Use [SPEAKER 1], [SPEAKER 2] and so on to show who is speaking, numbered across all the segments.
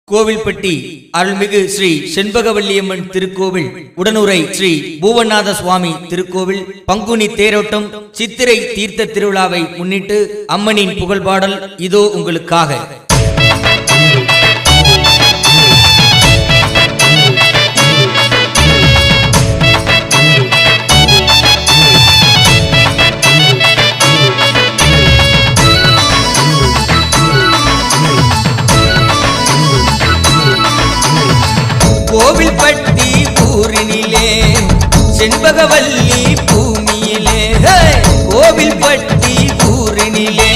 [SPEAKER 1] கோவில்பட்டி அருள்மிகு ஸ்ரீ செண்பகவல்லியம்மன் திருக்கோவில் உடனுரை ஸ்ரீ பூவநாத சுவாமி திருக்கோவில் பங்குனி தேரோட்டம் சித்திரை தீர்த்த திருவிழாவை முன்னிட்டு அம்மனின் புகழ்பாடல் இதோ உங்களுக்காக. கோவில்பட்டி ஊரினிலே செண்பகவல்லி பூமியிலே, கோவில்பட்டி ஊரினிலே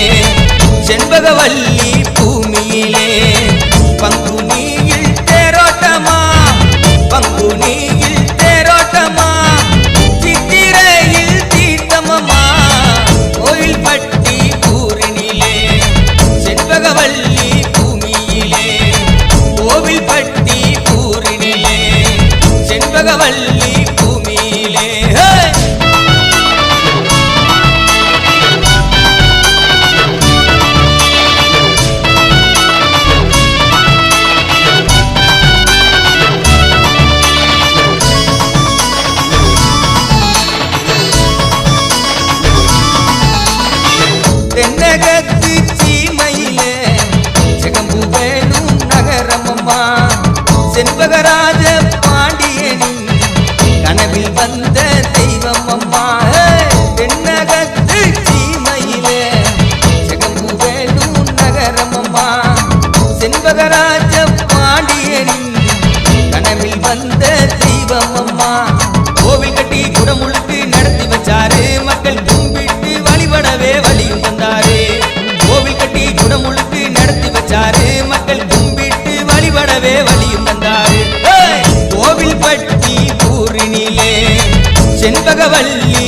[SPEAKER 1] செண்பகவல்லி பூமியிலே பங்குனியில் தேரோட்டமா, பங்குனியில் தேரோட்டமா, சித்திரையில் தீர்த்தமமா. கோவில்பட்டி ஊரினிலே செண்பகவல்லி பூமியிலே, கோவில்பட்டி செண்பகவல்லி பூமியிலே. தென்னகத்து சீமையிலே ஜெகம்பு வேணும் நகரமம்மா, செண்பகராஜ பாண்டியனின் கனவில் வந்த தெய்வம் அம்மா. தென்னகத்து சீமையிலே ஜெகம்பு வேணும் நகரமம்மா, செண்பகராஜ பாண்டியனின் கனவில் வந்த தெய்வம் அம்மா. கோவில் கட்டி குடமுழுக்கு நடத்தி வச்சாரு, மக்கள் கும்பிட்டு வழிபடவே வழியும் வந்தாரு. கோவில் கட்டி குடமுழுக்கு நடத்தி வச்சாரு, மக்கள் கும்பிட்டு வழிபடவே வழியும் வந்தாரு. கோவில்பட்டி ஊரினிலே செண்பகவல்லி